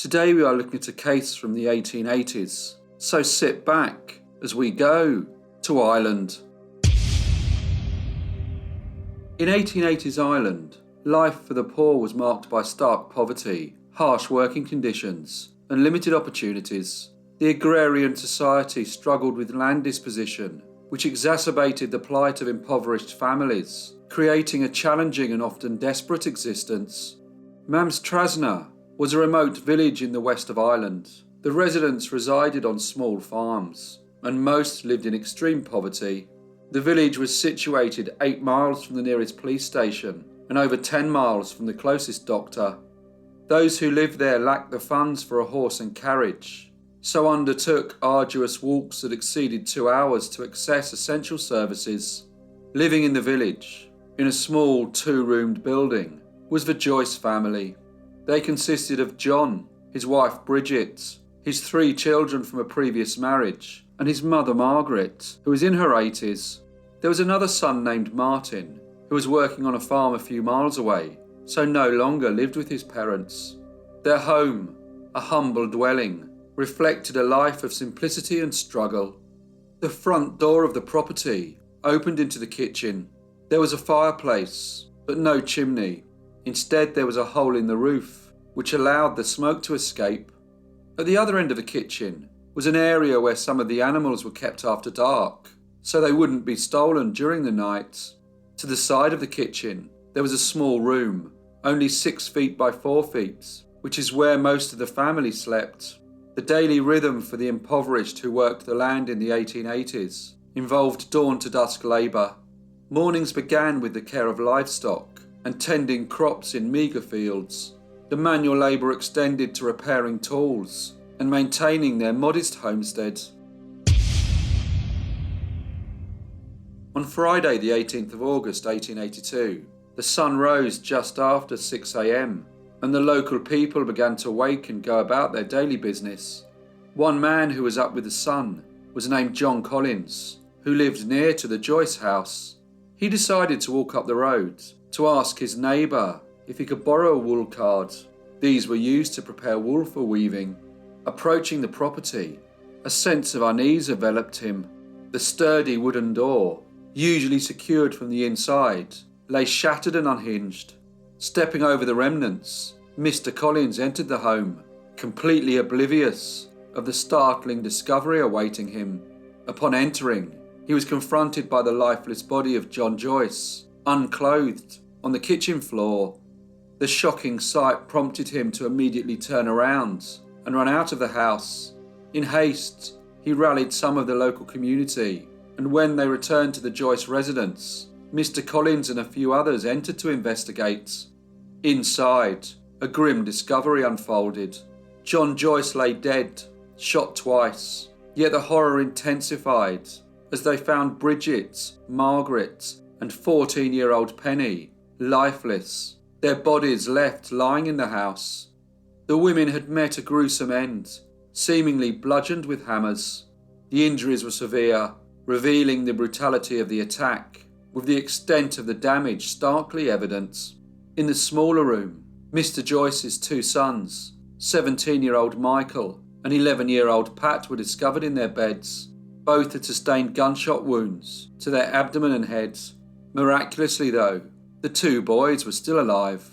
Today we are looking at a case from the 1880s, so sit back as we go to Ireland. In 1880s Ireland, life for the poor was marked by stark poverty, harsh working conditions, and limited opportunities. The agrarian society struggled with land disposition, which exacerbated the plight of impoverished families, creating a challenging and often desperate existence. Maamtrasna was a remote village in the west of Ireland. The residents resided on small farms, and most lived in extreme poverty. The village was situated 8 miles from the nearest police station and over 10 miles from the closest doctor. Those who lived there lacked the funds for a horse and carriage, so undertook arduous walks that exceeded 2 hours to access essential services. Living in the village, in a small 2-roomed building, was the Joyce family. They consisted of John, his wife Bridget, his 3 children from a previous marriage, and his mother Margaret, who was in her 80s. There was another son named Martin, who was working on a farm a few miles away, so no longer lived with his parents. Their home, a humble dwelling, reflected a life of simplicity and struggle. The front door of the property opened into the kitchen. There was a fireplace, but no chimney. Instead, there was a hole in the roof, which allowed the smoke to escape. At the other end of the kitchen was an area where some of the animals were kept after dark, so they wouldn't be stolen during the night. To the side of the kitchen, there was a small room, only 6 feet by 4 feet, which is where most of the family slept. The daily rhythm for the impoverished who worked the land in the 1880s involved dawn to dusk labour. Mornings began with the care of livestock and tending crops in meagre fields. The manual labour extended to repairing tools and maintaining their modest homestead. On Friday the 18th of August 1882, the sun rose just after 6 a.m. and the local people began to wake and go about their daily business. One man who was up with the sun was named John Collins, who lived near to the Joyce house. He decided to walk up the road to ask his neighbour if he could borrow a wool card. These were used to prepare wool for weaving. Approaching the property, a sense of unease enveloped him. The sturdy wooden door, usually secured from the inside, lay shattered and unhinged. Stepping over the remnants, Mr. Collins entered the home, completely oblivious of the startling discovery awaiting him. Upon entering, he was confronted by the lifeless body of John Joyce, unclothed, on the kitchen floor. The shocking sight prompted him to immediately turn around and run out of the house. In haste, he rallied some of the local community, and when they returned to the Joyce residence, Mr. Collins and a few others entered to investigate. Inside, a grim discovery unfolded. John Joyce lay dead, shot twice, yet the horror intensified as they found Bridget, Margaret, and 14-year-old Penny lifeless, their bodies left lying in the house. The women had met a gruesome end, seemingly bludgeoned with hammers. The injuries were severe, revealing the brutality of the attack, with the extent of the damage starkly evident. In the smaller room, Mr. Joyce's 2 sons, 17-year-old Michael and 11-year-old Pat, were discovered in their beds. Both had sustained gunshot wounds to their abdomen and heads. Miraculously, though, the 2 boys were still alive.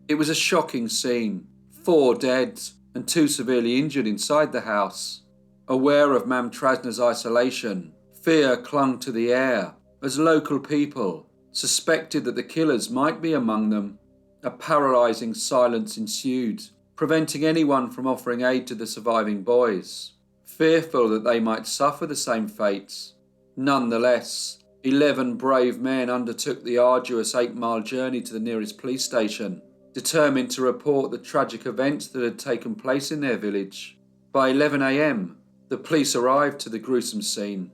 It was a shocking scene. 4 dead and 2 severely injured inside the house. Aware of Maamtrasna's isolation, fear clung to the air as local people suspected that the killers might be among them. A paralysing silence ensued, preventing anyone from offering aid to the surviving boys, fearful that they might suffer the same fates. Nonetheless, 11 brave men undertook the arduous 8-mile journey to the nearest police station, determined to report the tragic events that had taken place in their village. By 11 a.m, the police arrived to the gruesome scene.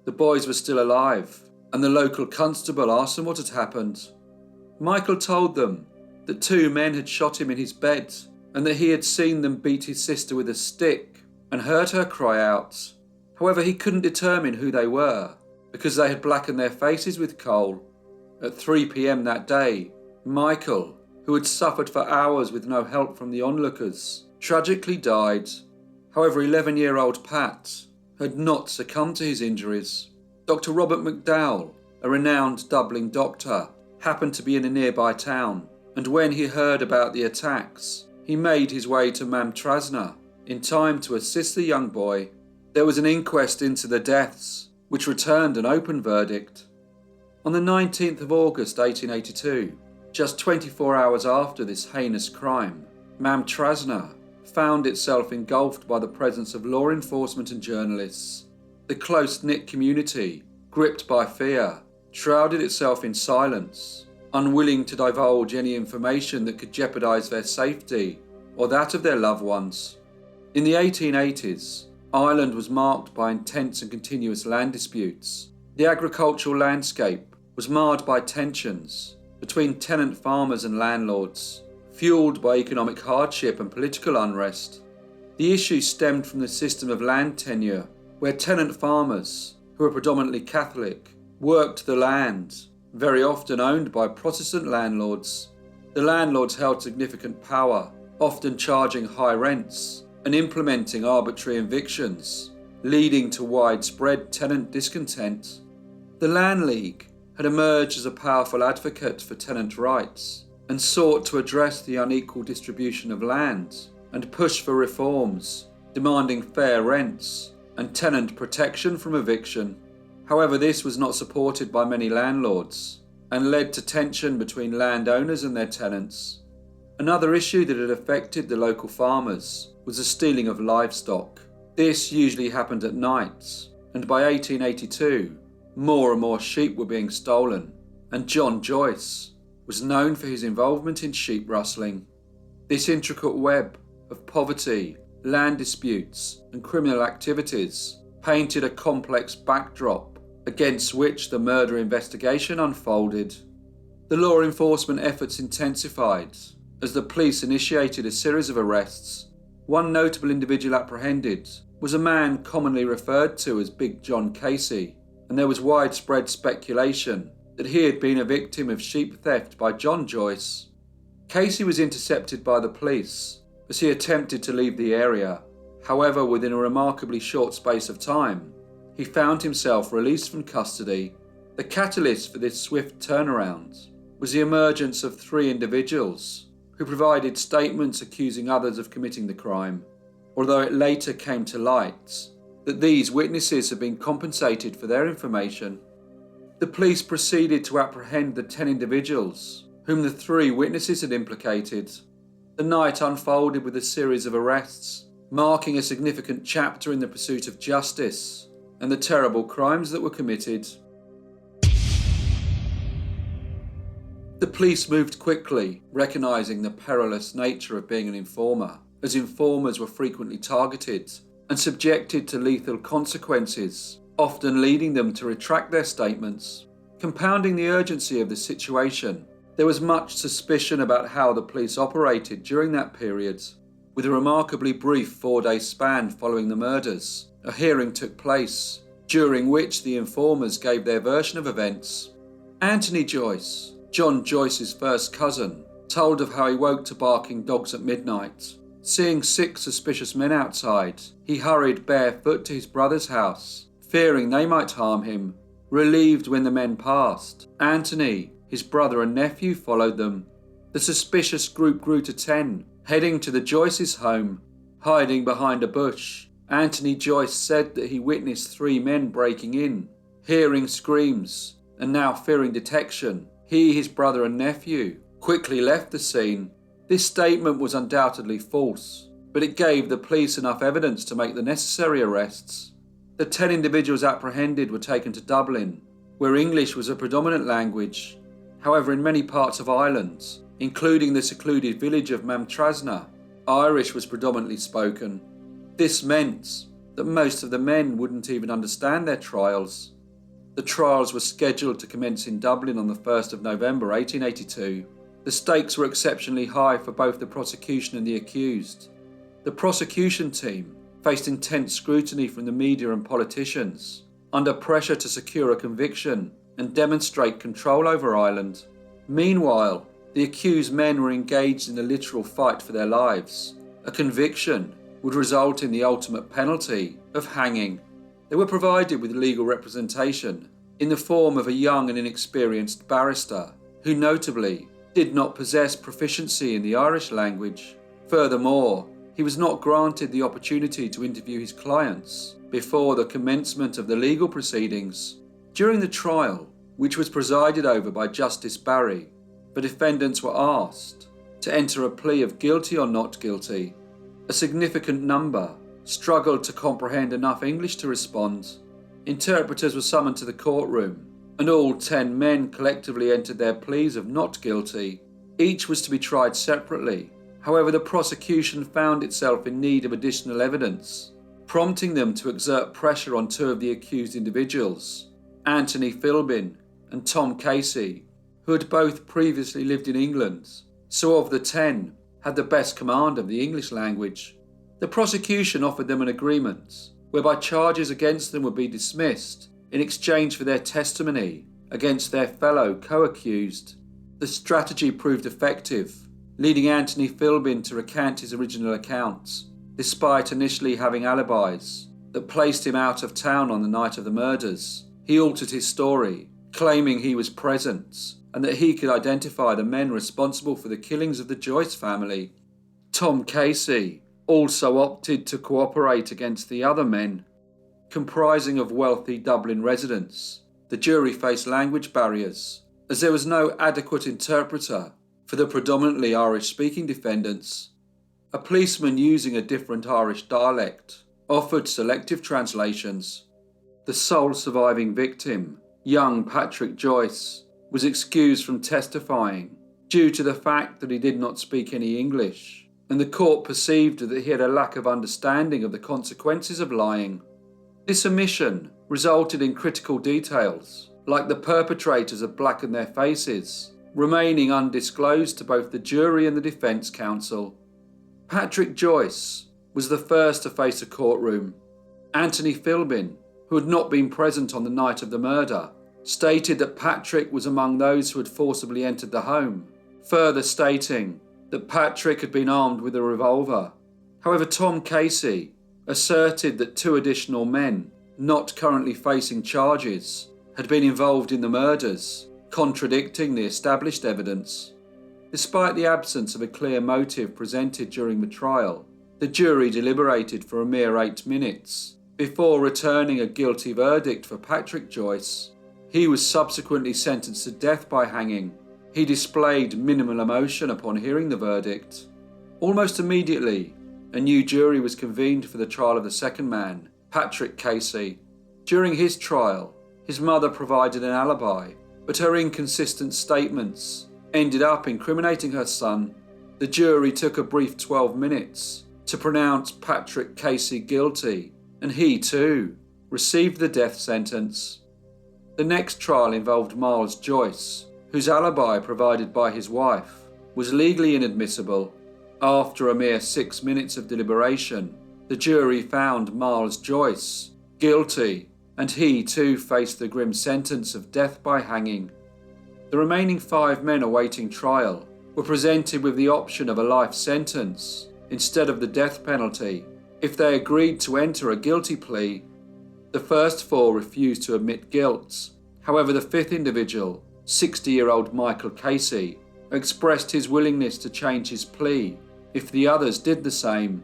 The boys were still alive, and the local constable asked them what had happened. Michael told them that 2 men had shot him in his bed, and that he had seen them beat his sister with a stick and heard her cry out. However, he couldn't determine who they were, because they had blackened their faces with coal. At 3 p.m. that day, Michael, who had suffered for hours with no help from the onlookers, tragically died. However, 11-year-old Pat had not succumbed to his injuries. Dr. Robert McDowell, a renowned Dublin doctor, happened to be in a nearby town, and when he heard about the attacks, he made his way to Maamtrasna in time to assist the young boy. There was an inquest into the deaths, which returned an open verdict. On the 19th of August 1882, just 24 hours after this heinous crime, Maamtrasna found itself engulfed by the presence of law enforcement and journalists. The close-knit community, gripped by fear, shrouded itself in silence, unwilling to divulge any information that could jeopardize their safety or that of their loved ones. In the 1880s, Ireland was marked by intense and continuous land disputes. The agricultural landscape was marred by tensions between tenant farmers and landlords, fueled by economic hardship and political unrest. The issue stemmed from the system of land tenure, where tenant farmers, who were predominantly Catholic, worked the land, very often owned by Protestant landlords. The landlords held significant power, often charging high rents and implementing arbitrary evictions, leading to widespread tenant discontent. The Land League had emerged as a powerful advocate for tenant rights and sought to address the unequal distribution of land and push for reforms, demanding fair rents and tenant protection from eviction. However, this was not supported by many landlords and led to tension between landowners and their tenants. Another issue that had affected the local farmers was the stealing of livestock. This usually happened at night, and by 1882, more and more sheep were being stolen, and John Joyce was known for his involvement in sheep rustling. This intricate web of poverty, land disputes, and criminal activities painted a complex backdrop against which the murder investigation unfolded. The law enforcement efforts intensified as the police initiated a series of arrests. One notable individual apprehended was a man commonly referred to as Big John Casey, and there was widespread speculation that he had been a victim of sheep theft by John Joyce. Casey was intercepted by the police as he attempted to leave the area. However, within a remarkably short space of time, he found himself released from custody. The catalyst for this swift turnaround was the emergence of 3 individuals who provided statements accusing others of committing the crime, although it later came to light that these witnesses had been compensated for their information. The police proceeded to apprehend the 10 individuals whom the 3 witnesses had implicated. The night unfolded with a series of arrests, marking a significant chapter in the pursuit of justice and the terrible crimes that were committed. The police moved quickly, recognising the perilous nature of being an informer, as informers were frequently targeted and subjected to lethal consequences, often leading them to retract their statements. Compounding the urgency of the situation, there was much suspicion about how the police operated during that period. With a remarkably brief 4-day span following the murders, a hearing took place, during which the informers gave their version of events. Anthony Joyce, John Joyce's first cousin, told of how he woke to barking dogs at midnight. Seeing 6 suspicious men outside, he hurried barefoot to his brother's house, fearing they might harm him. Relieved when the men passed, Anthony, his brother and nephew followed them. The suspicious group grew to 10, heading to the Joyce's home. Hiding behind a bush, Anthony Joyce said that he witnessed 3 men breaking in. Hearing screams, and now fearing detection, he, his brother and nephew quickly left the scene. This statement was undoubtedly false, but it gave the police enough evidence to make the necessary arrests. The 10 individuals apprehended were taken to Dublin, where English was a predominant language. However, in many parts of Ireland, including the secluded village of Maamtrasna, Irish was predominantly spoken. This meant that most of the men wouldn't even understand their trials. The trials were scheduled to commence in Dublin on the 1st of November 1882. The stakes were exceptionally high for both the prosecution and the accused. The prosecution team faced intense scrutiny from the media and politicians, under pressure to secure a conviction and demonstrate control over Ireland. Meanwhile, the accused men were engaged in a literal fight for their lives, a conviction would result in the ultimate penalty of hanging. They were provided with legal representation in the form of a young and inexperienced barrister who notably did not possess proficiency in the Irish language. Furthermore, he was not granted the opportunity to interview his clients before the commencement of the legal proceedings. During the trial, which was presided over by Justice Barry, the defendants were asked to enter a plea of guilty or not guilty. A significant number struggled to comprehend enough English to respond. Interpreters were summoned to the courtroom, and all 10 men collectively entered their pleas of not guilty. Each was to be tried separately. However, the prosecution found itself in need of additional evidence, prompting them to exert pressure on 2 of the accused individuals, Anthony Philbin and Tom Casey, who had both previously lived in England, so of the 10, had the best command of the English language. The prosecution offered them an agreement whereby charges against them would be dismissed in exchange for their testimony against their fellow co-accused. The strategy proved effective, leading Anthony Philbin to recant his original account, despite initially having alibis that placed him out of town on the night of the murders. He altered his story, claiming he was present and that he could identify the men responsible for the killings of the Joyce family. Tom Casey also opted to cooperate against the other men. Comprising of wealthy Dublin residents, the jury faced language barriers, as there was no adequate interpreter for the predominantly Irish-speaking defendants. A policeman using a different Irish dialect offered selective translations. The sole surviving victim, young Patrick Joyce, was excused from testifying due to the fact that he did not speak any English, and the court perceived that he had a lack of understanding of the consequences of lying. This omission resulted in critical details, like the perpetrators had blackened their faces, remaining undisclosed to both the jury and the defence counsel. Patrick Joyce was the first to face a courtroom. Anthony Philbin, who had not been present on the night of the murder, stated that Patrick was among those who had forcibly entered the home, further stating that Patrick had been armed with a revolver. However, Tom Casey asserted that 2 additional men, not currently facing charges, had been involved in the murders, contradicting the established evidence. Despite the absence of a clear motive presented during the trial, the jury deliberated for a mere 8 minutes before returning a guilty verdict for Patrick Joyce. He was subsequently sentenced to death by hanging. He displayed minimal emotion upon hearing the verdict. Almost immediately, a new jury was convened for the trial of the second man, Patrick Casey. During his trial, his mother provided an alibi, but her inconsistent statements ended up incriminating her son. The jury took a brief 12 minutes to pronounce Patrick Casey guilty, and he too received the death sentence. The next trial involved Miles Joyce, whose alibi provided by his wife was legally inadmissible. After a mere 6 minutes of deliberation, the jury found Miles Joyce guilty, and he too faced the grim sentence of death by hanging. The remaining 5 men awaiting trial were presented with the option of a life sentence instead of the death penalty if they agreed to enter a guilty plea. The first 4 refused to admit guilt. However, the 5th individual, 60-year-old Michael Casey, expressed his willingness to change his plea if the others did the same.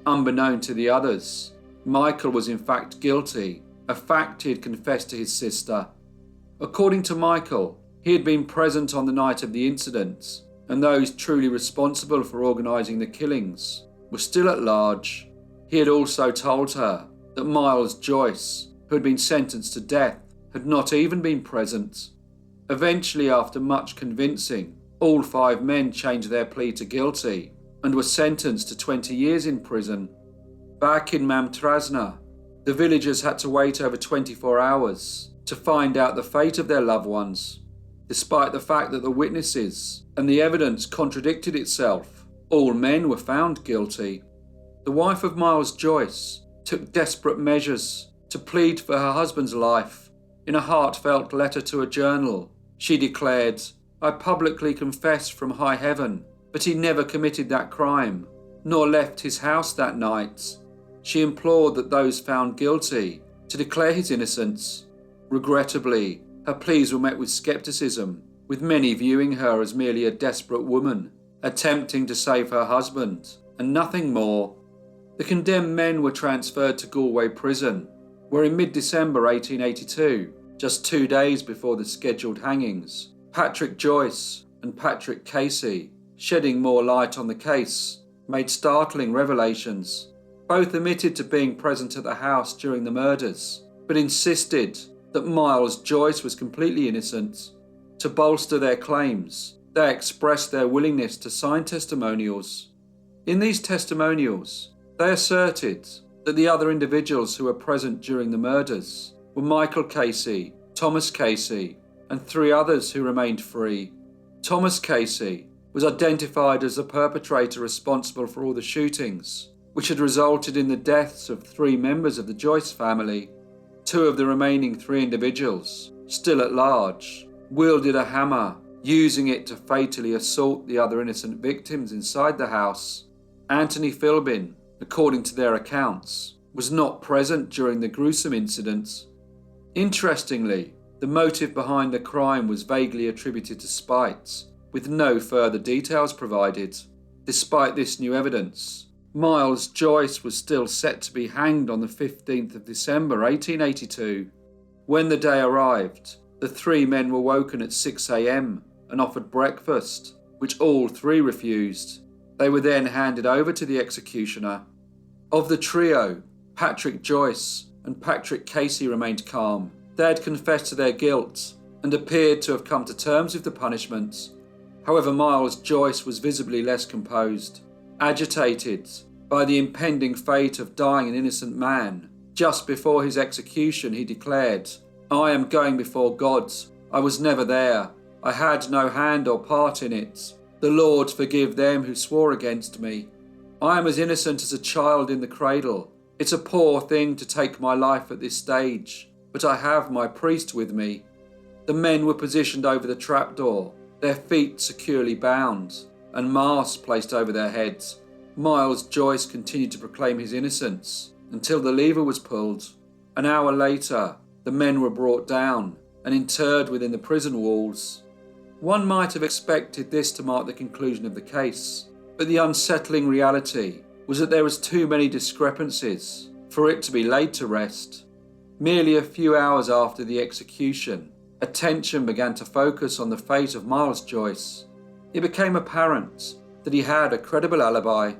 Unbeknown to the others, Michael was in fact guilty, a fact he had confessed to his sister. According to Michael, he had been present on the night of the incident, and those truly responsible for organising the killings were still at large. He had also told her that Miles Joyce, who had been sentenced to death, had not even been present. Eventually, after much convincing, all 5 men changed their plea to guilty and were sentenced to 20 years in prison. Back in Maamtrasna, the villagers had to wait over 24 hours to find out the fate of their loved ones. Despite the fact that the witnesses and the evidence contradicted itself, all men were found guilty. The wife of Miles Joyce took desperate measures to plead for her husband's life. In a heartfelt letter to a journal, she declared, "I publicly confess from high heaven that he never committed that crime. nor left his house that night. She implored that those found guilty to declare his innocence. Regrettably, her pleas were met with scepticism, with many viewing her as merely a desperate woman, attempting to save her husband, and nothing more. The condemned men were transferred to Galway prison, where in mid-December 1882, just 2 days before the scheduled hangings, Patrick Joyce and Patrick Casey, shedding more light on the case, made startling revelations. Both admitted to being present at the house during the murders, but insisted that Miles Joyce was completely innocent. To bolster their claims, they expressed their willingness to sign testimonials. In these testimonials, they asserted that the other individuals who were present during the murders were Michael Casey, Thomas Casey, and 3 others who remained free. Thomas Casey was identified as the perpetrator responsible for all the shootings, which had resulted in the deaths of 3 members of the Joyce family. 2 of the remaining 3 individuals, still at large, wielded a hammer, using it to fatally assault the other innocent victims inside the house. Anthony Philbin, according to their accounts, was not present during the gruesome incident. Interestingly, the motive behind the crime was vaguely attributed to spite, with no further details provided. Despite this new evidence, Miles Joyce was still set to be hanged on the 15th of December 1882. When the day arrived, the 3 men were woken at 6 a.m. and offered breakfast, which all 3 refused. They were then handed over to the executioner. Of the trio, Patrick Joyce and Patrick Casey remained calm. They had confessed to their guilt and appeared to have come to terms with the punishment. However, Miles Joyce was visibly less composed. Agitated by the impending fate of dying an innocent man, just before his execution he declared, "I am going before God. I was never there. I had no hand or part in it. The Lord forgive them who swore against me. I am as innocent as a child in the cradle. It's a poor thing to take my life at this stage, but I have my priest with me." The men were positioned over the trapdoor, their feet securely bound, and masks placed over their heads. Miles Joyce continued to proclaim his innocence until the lever was pulled. An hour later, the men were brought down and interred within the prison walls. One might have expected this to mark the conclusion of the case, but the unsettling reality was that there was too many discrepancies for it to be laid to rest. Merely a few hours after the execution, attention began to focus on the fate of Miles Joyce. It became apparent that he had a credible alibi.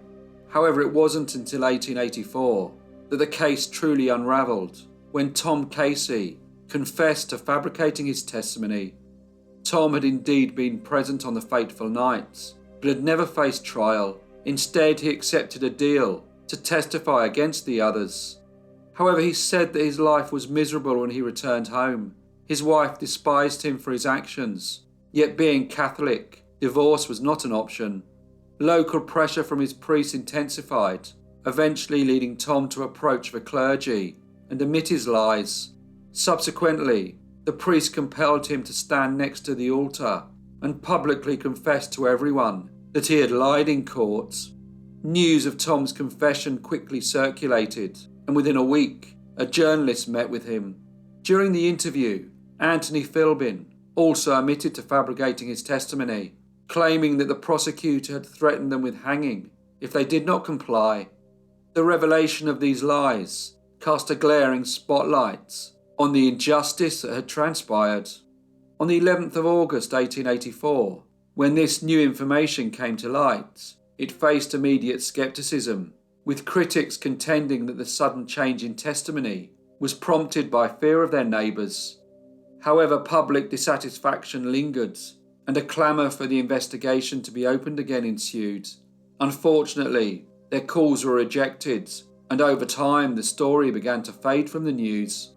However, it wasn't until 1884 that the case truly unravelled, when Tom Casey confessed to fabricating his testimony. Tom had indeed been present on the fateful night, but had never faced trial. Instead, he accepted a deal to testify against the others. However, he said that his life was miserable when he returned home. His wife despised him for his actions, yet being Catholic, divorce was not an option. Local pressure from his priest intensified, eventually leading Tom to approach the clergy and admit his lies. Subsequently, the priest compelled him to stand next to the altar and publicly confess to everyone that he had lied in court. News of Tom's confession quickly circulated, and within a week, a journalist met with him. During the interview, Anthony Philbin also admitted to fabricating his testimony, claiming that the prosecutor had threatened them with hanging if they did not comply. The revelation of these lies cast a glaring spotlight on the injustice that had transpired. On the 11th of August 1884, when this new information came to light, it faced immediate scepticism, with critics contending that the sudden change in testimony was prompted by fear of their neighbours. However, public dissatisfaction lingered, and a clamour for the investigation to be opened again ensued. Unfortunately, their calls were rejected, and over time the story began to fade from the news.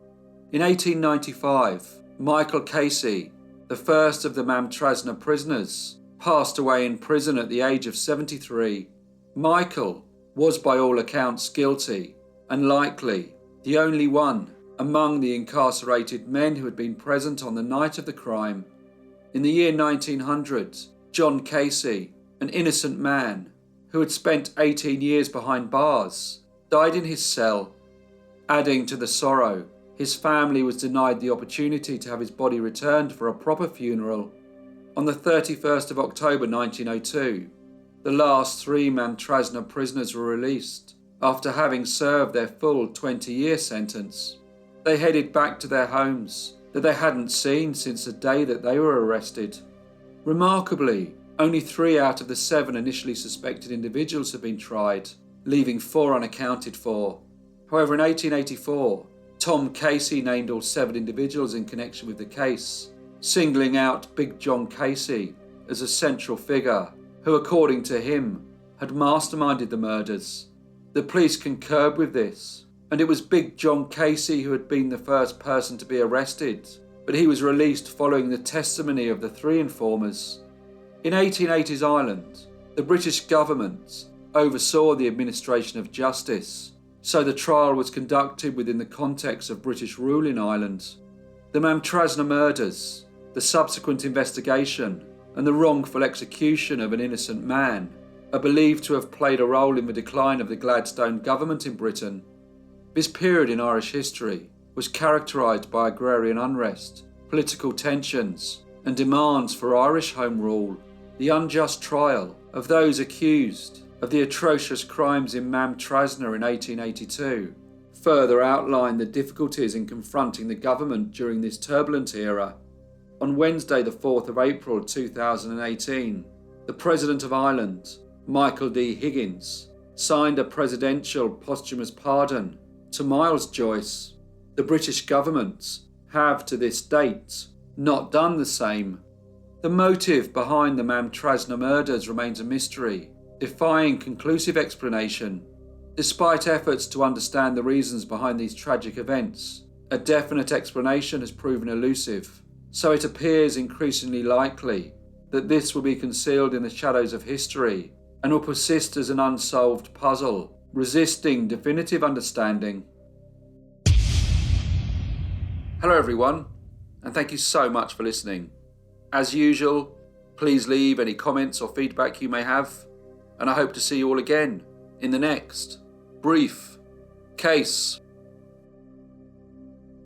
In 1895, Michael Casey, the first of the Maamtrasna prisoners, passed away in prison at the age of 73. Michael was by all accounts guilty, and likely the only one among the incarcerated men who had been present on the night of the crime. In the year 1900, John Casey, an innocent man who had spent 18 years behind bars, died in his cell. Adding to the sorrow, his family was denied the opportunity to have his body returned for a proper funeral. On the 31st of October 1902, the last 3 Maamtrasna prisoners were released after having served their full 20-year sentence. They headed back to their homes that they hadn't seen since the day that they were arrested. Remarkably, only 3 out of the 7 initially suspected individuals have been tried, leaving 4 unaccounted for. However, in 1884, Tom Casey named all 7 individuals in connection with the case, singling out Big John Casey as a central figure who, according to him, had masterminded the murders. The police concurred with this, and it was Big John Casey who had been the first person to be arrested, but he was released following the testimony of the 3 informers. In 1880s Ireland, the British government oversaw the administration of justice, so the trial was conducted within the context of British rule in Ireland. The Maamtrasna murders, the subsequent investigation, and the wrongful execution of an innocent man are believed to have played a role in the decline of the Gladstone government in Britain. This period in Irish history was characterised by agrarian unrest, political tensions, and demands for Irish Home Rule. The unjust trial of those accused of the atrocious crimes in Maamtrasna in 1882 further outlined the difficulties in confronting the government during this turbulent era. On Wednesday, the 4th of April 2018, the President of Ireland, Michael D. Higgins, signed a presidential posthumous pardon to Miles Joyce. The British government have, to this date, not done the same. The motive behind the Maamtrasna murders remains a mystery, defying conclusive explanation. Despite efforts to understand the reasons behind these tragic events, a definite explanation has proven elusive, so it appears increasingly likely that this will be concealed in the shadows of history and will persist as an unsolved puzzle, resisting definitive understanding. Hello everyone, and thank you so much for listening. As usual, please leave any comments or feedback you may have, and I hope to see you all again in the next brief case.